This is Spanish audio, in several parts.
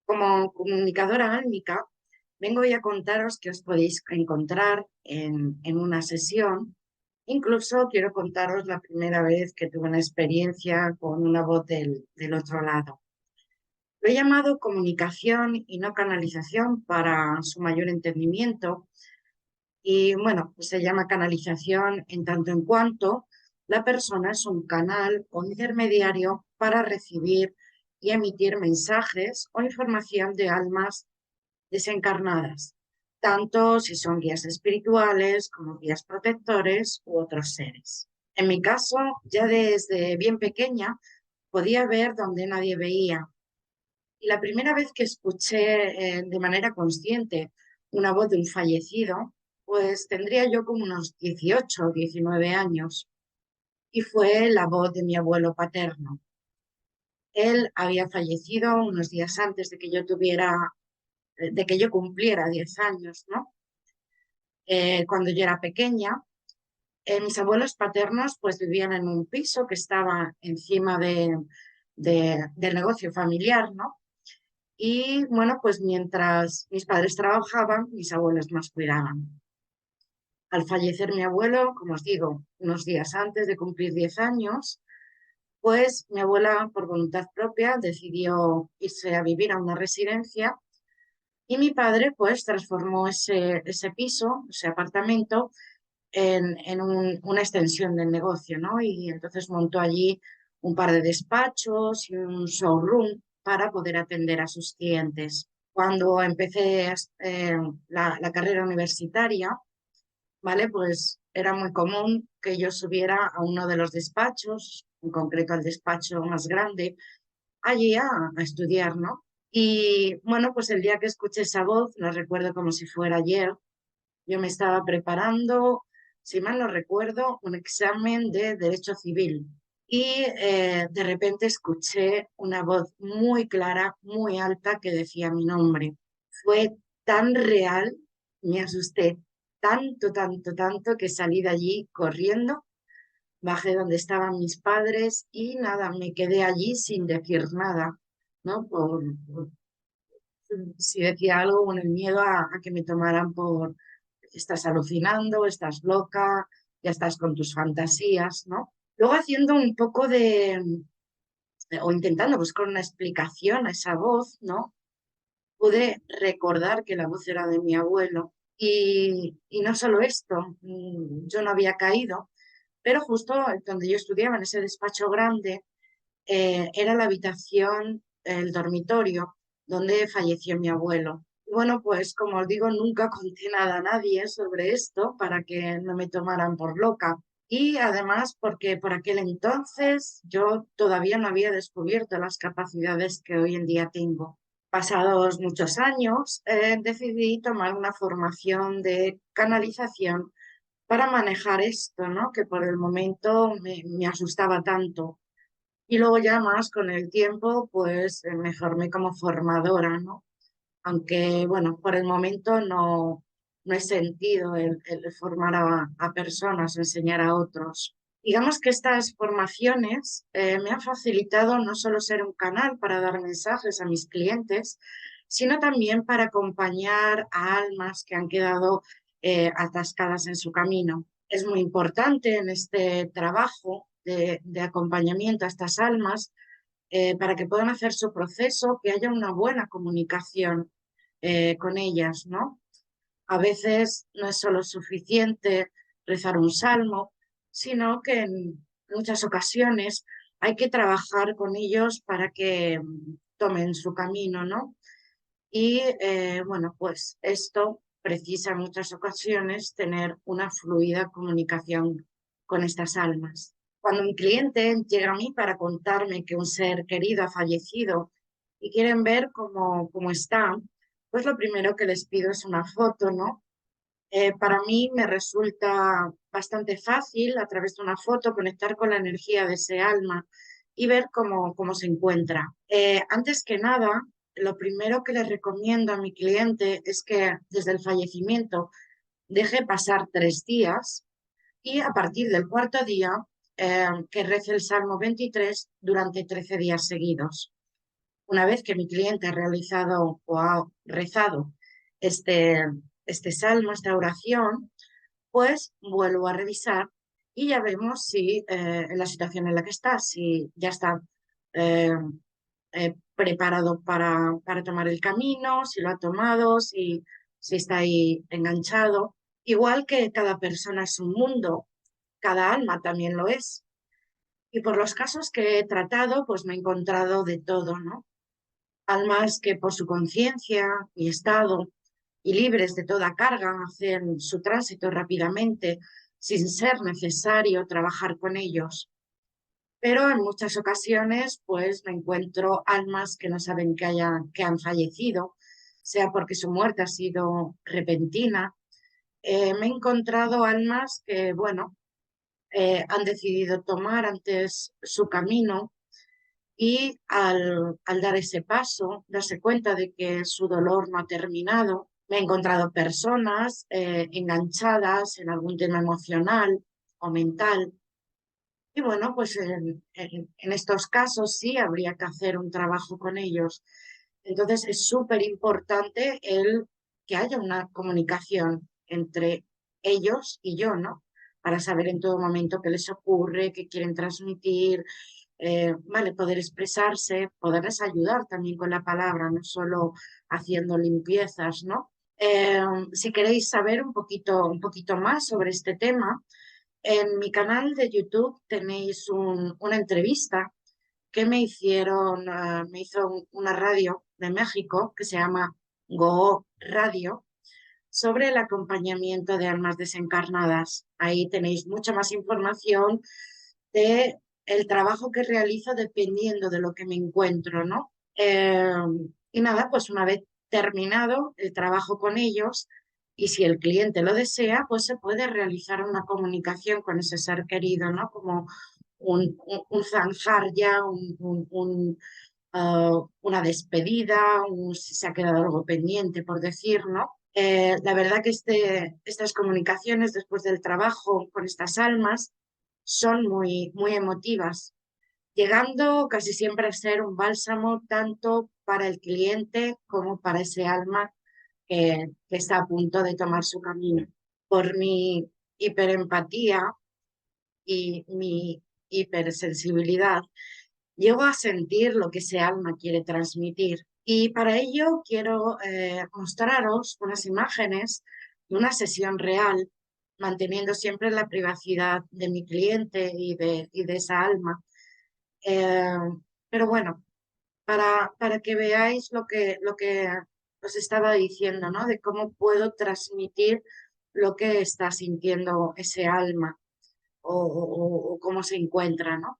Como comunicadora álmica, vengo hoy a contaros que os podéis encontrar en una sesión. Incluso quiero contaros la primera vez que tuve una experiencia con una voz del otro lado. Lo he llamado comunicación y no canalización para su mayor entendimiento. Y bueno, pues se llama canalización en tanto en cuanto la persona es un canal o intermediario para recibir y emitir mensajes o información de almas desencarnadas, tanto si son guías espirituales como guías protectores u otros seres. En mi caso, ya desde bien pequeña podía ver donde nadie veía. Y la primera vez que escuché de manera consciente una voz de un fallecido, pues tendría yo como unos 18 o 19 años y fue la voz de mi abuelo paterno. Él había fallecido unos días antes de que yo de que yo cumpliera 10 años, ¿no? Cuando yo era pequeña. Mis abuelos paternos pues vivían en un piso que estaba encima del negocio familiar, ¿no? Y bueno, pues mientras mis padres trabajaban, mis abuelos nos cuidaban. Al fallecer mi abuelo, como os digo, unos días antes de cumplir 10 años, pues mi abuela, por voluntad propia, decidió irse a vivir a una residencia y mi padre, pues, transformó ese piso, ese apartamento, en una extensión del negocio, ¿no? Y entonces montó allí un par de despachos y un showroom para poder atender a sus clientes. Cuando empecé la carrera universitaria, ¿vale? Pues era muy común que yo subiera a uno de los despachos, en concreto al despacho más grande, allí a estudiar, ¿no? Y bueno, pues el día que escuché esa voz, lo recuerdo como si fuera ayer, yo me estaba preparando, si mal no recuerdo, un examen de Derecho Civil y de repente escuché una voz muy clara, muy alta que decía mi nombre. Fue tan real, me asusté tanto, tanto, tanto que salí de allí corriendo, bajé donde estaban mis padres y nada, me quedé allí sin decir nada, ¿no? Si decía algo con el miedo a que me tomaran por estás alucinando, estás loca, ya estás con tus fantasías, ¿no? Luego haciendo un poco o intentando buscar una explicación a esa voz, ¿no? Pude recordar que la voz era de mi abuelo y no solo esto, yo no había caído, pero justo donde yo estudiaba, en ese despacho grande, era la habitación, el dormitorio donde falleció mi abuelo. Bueno, pues como os digo, nunca conté nada a nadie sobre esto para que no me tomaran por loca. Y además porque por aquel entonces yo todavía no había descubierto las capacidades que hoy en día tengo. Pasados muchos años, decidí tomar una formación de canalización para manejar esto, ¿no? Que por el momento me asustaba tanto. Y luego ya más con el tiempo, pues me formé como formadora, ¿no? Aunque, bueno, por el momento no he sentido el formar a personas, enseñar a otros. Digamos que estas formaciones me han facilitado no solo ser un canal para dar mensajes a mis clientes, sino también para acompañar a almas que han quedado atascadas en su camino. Es muy importante en este trabajo de acompañamiento a estas almas para que puedan hacer su proceso, que haya una buena comunicación con ellas, ¿no? A veces no es solo suficiente rezar un salmo, sino que en muchas ocasiones hay que trabajar con ellos para que tomen su camino, ¿no? Y bueno, pues esto precisa en muchas ocasiones tener una fluida comunicación con estas almas. Cuando un cliente llega a mí para contarme que un ser querido ha fallecido y quieren ver cómo está, pues lo primero que les pido es una foto, ¿no? Para mí me resulta bastante fácil a través de una foto conectar con la energía de ese alma y ver cómo se encuentra. Antes que nada, lo primero que le recomiendo a mi cliente es que desde el fallecimiento deje pasar 3 días y a partir del cuarto día que rece el Salmo 23 durante 13 días seguidos. Una vez que mi cliente ha realizado o ha rezado este, este salmo, esta oración, pues vuelvo a revisar y ya vemos si en la situación en la que está, si ya está eh, preparado para tomar el camino, si lo ha tomado, si está ahí enganchado. Igual que cada persona es un mundo, cada alma también lo es. Y por los casos que he tratado, pues me he encontrado de todo, ¿no? Almas que por su conciencia y estado y libres de toda carga hacen su tránsito rápidamente sin ser necesario trabajar con ellos. Pero en muchas ocasiones pues me encuentro almas que no saben que han fallecido, sea porque su muerte ha sido repentina. Me he encontrado almas que, bueno, han decidido tomar antes su camino y al dar ese paso, darse cuenta de que su dolor no ha terminado. Me he encontrado personas enganchadas en algún tema emocional o mental. Y bueno, pues en estos casos sí habría que hacer un trabajo con ellos. Entonces es súper importante el que haya una comunicación entre ellos y yo, ¿no? Para saber en todo momento qué les ocurre, qué quieren transmitir, vale, poder expresarse, poderles ayudar también con la palabra, no solo haciendo limpiezas, ¿no? Si queréis saber un poquito más sobre este tema, en mi canal de YouTube tenéis una entrevista que me hicieron, me hizo una radio de México que se llama Go Radio sobre el acompañamiento de almas desencarnadas. Ahí tenéis mucha más información de el trabajo que realizo dependiendo de lo que me encuentro, ¿no? Y nada, pues una vez terminado el trabajo con ellos y si el cliente lo desea, pues se puede realizar una comunicación con ese ser querido, ¿no? Como un zanjar ya, una despedida, si se ha quedado algo pendiente, por decir, ¿no? La verdad que estas comunicaciones después del trabajo con estas almas son muy emotivas, llegando casi siempre a ser un bálsamo tanto para el cliente como para ese alma que está a punto de tomar su camino. Por mi hiperempatía y mi hipersensibilidad, llego a sentir lo que ese alma quiere transmitir. Y para ello quiero mostraros unas imágenes de una sesión real, manteniendo siempre la privacidad de mi cliente y de esa alma. Eh, pero bueno, para que veáis lo que os estaba diciendo, ¿no? De cómo puedo transmitir lo que está sintiendo ese alma o cómo se encuentra, ¿no?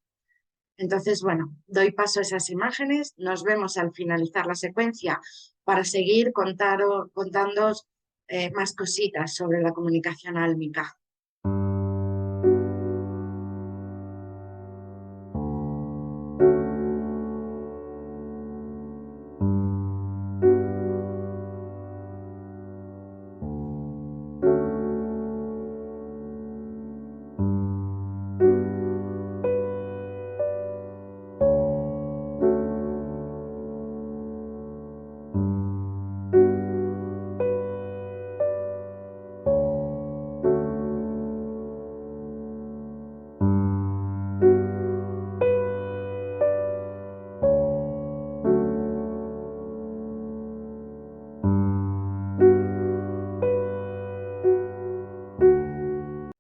Entonces, bueno, doy paso a esas imágenes. Nos vemos al finalizar la secuencia para seguir contándoos más cositas sobre la comunicación álmica.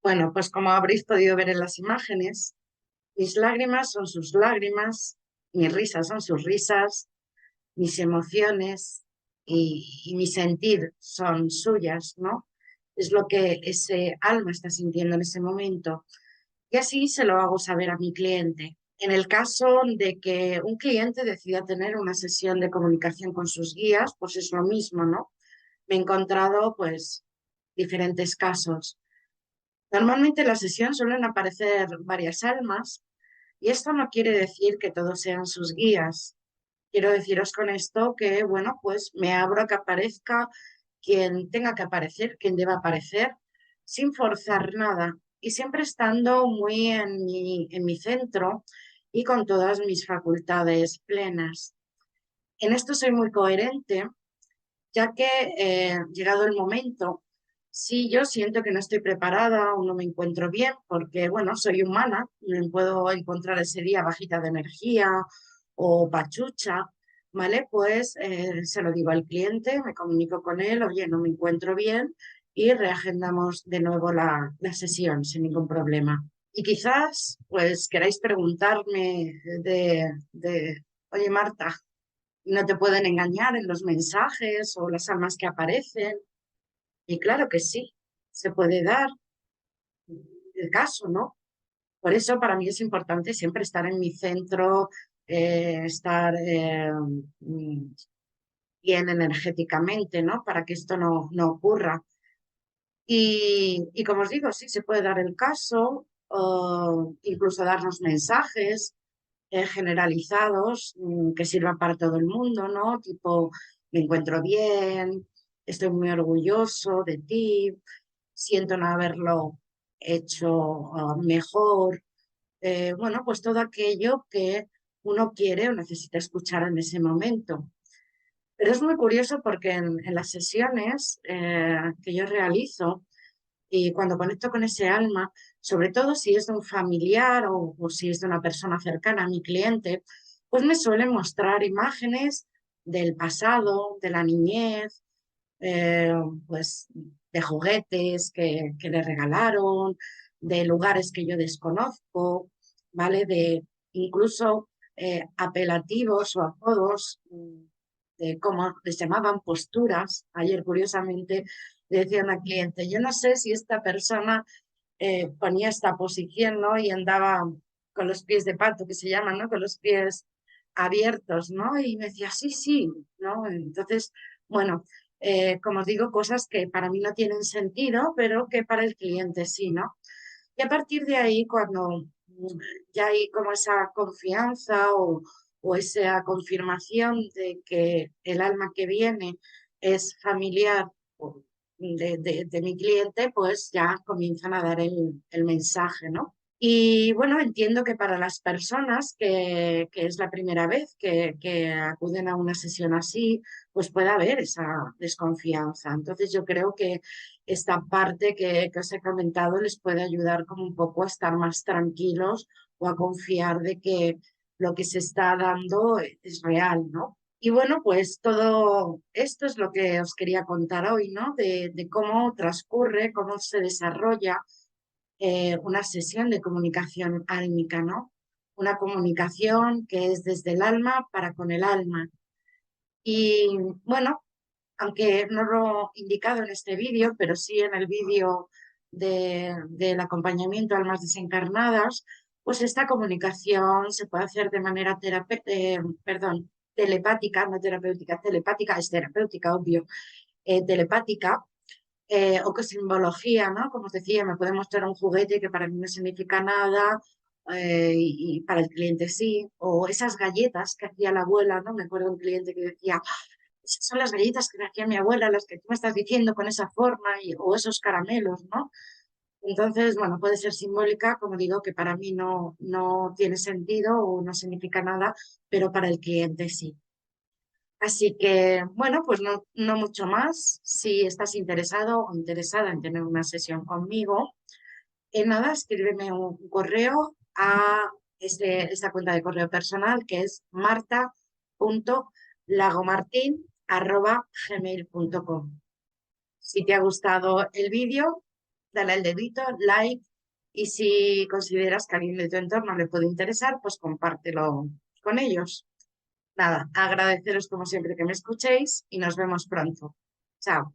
Bueno, pues como habréis podido ver en las imágenes, mis lágrimas son sus lágrimas, mis risas son sus risas, mis emociones y mi sentir son suyas, ¿no? Es lo que ese alma está sintiendo en ese momento. Y así se lo hago saber a mi cliente. En el caso de que un cliente decida tener una sesión de comunicación con sus guías, pues es lo mismo, ¿no? Me he encontrado, pues, diferentes casos. Normalmente en la sesión suelen aparecer varias almas y esto no quiere decir que todos sean sus guías. Quiero deciros con esto que, bueno, pues me abro a que aparezca quien tenga que aparecer, quien deba aparecer, sin forzar nada y siempre estando muy en mi centro y con todas mis facultades plenas. En esto soy muy coherente, ya que llegado el momento, si yo siento que no estoy preparada o no me encuentro bien, porque bueno, soy humana, me puedo encontrar ese día bajita de energía o pachucha, ¿vale? Pues se lo digo al cliente, me comunico con él, oye, no me encuentro bien y reagendamos de nuevo la sesión sin ningún problema. Y quizás pues queráis preguntarme oye Marta, no te pueden engañar en los mensajes o las almas que aparecen. Y claro que sí, se puede dar el caso, ¿no? Por eso para mí es importante siempre estar en mi centro, estar bien energéticamente, ¿no? Para que esto no ocurra. Y como os digo, sí, se puede dar el caso, o incluso darnos mensajes generalizados que sirvan para todo el mundo, ¿no? Tipo, me encuentro bien, estoy muy orgulloso de ti, siento no haberlo hecho mejor. Bueno, pues todo aquello que uno quiere o necesita escuchar en ese momento. Pero es muy curioso porque en las sesiones que yo realizo, y cuando conecto con ese alma, sobre todo si es de un familiar o si es de una persona cercana a mi cliente, pues me suelen mostrar imágenes del pasado, de la niñez, eh, pues de juguetes que le regalaron, de lugares que yo desconozco, ¿vale? De incluso apelativos o apodos, de cómo les llamaban posturas. Ayer, curiosamente, le decía a una cliente, yo no sé si esta persona ponía esta posición, ¿no? Y andaba con los pies de pato, que se llaman, ¿no? Con los pies abiertos, ¿no? Y me decía, sí, sí, ¿no? Entonces, bueno, como os digo, cosas que para mí no tienen sentido, pero que para el cliente sí, ¿no? Y a partir de ahí, cuando ya hay como esa confianza o esa confirmación de que el alma que viene es familiar de mi cliente, pues ya comienzan a dar el mensaje, ¿no? Y bueno, entiendo que para las personas que es la primera vez que acuden a una sesión así, pues puede haber esa desconfianza. Entonces yo creo que esta parte que os he comentado les puede ayudar como un poco a estar más tranquilos o a confiar de que lo que se está dando es real, ¿no? Y bueno, pues todo esto es lo que os quería contar hoy, ¿no? De cómo transcurre, cómo se desarrolla una sesión de comunicación álmica, ¿no? Una comunicación que es desde el alma para con el alma. Y bueno, aunque no lo he indicado en este vídeo, pero sí en el vídeo del acompañamiento a almas desencarnadas, pues esta comunicación se puede hacer de manera perdón, telepática, no terapéutica, telepática, es terapéutica, obvio, telepática, o con simbología, ¿no? Como os decía, me puede mostrar un juguete que para mí no significa nada y para el cliente sí, o esas galletas que hacía la abuela, ¿no? Me acuerdo de un cliente que decía, esas son las galletas que me hacía mi abuela, las que tú me estás diciendo con esa forma, o esos caramelos, ¿no? Entonces, bueno, puede ser simbólica, como digo, que para mí no tiene sentido o no significa nada, pero para el cliente sí. Así que, bueno, pues no mucho más. Si estás interesado o interesada en tener una sesión conmigo, en nada, escríbeme un correo a esta cuenta de correo personal que es marta.lagomartin@gmail.com. Si te ha gustado el vídeo, dale al dedito, like, y si consideras que a alguien de tu entorno le puede interesar, pues compártelo con ellos. Nada, agradeceros como siempre que me escuchéis y nos vemos pronto. Chao.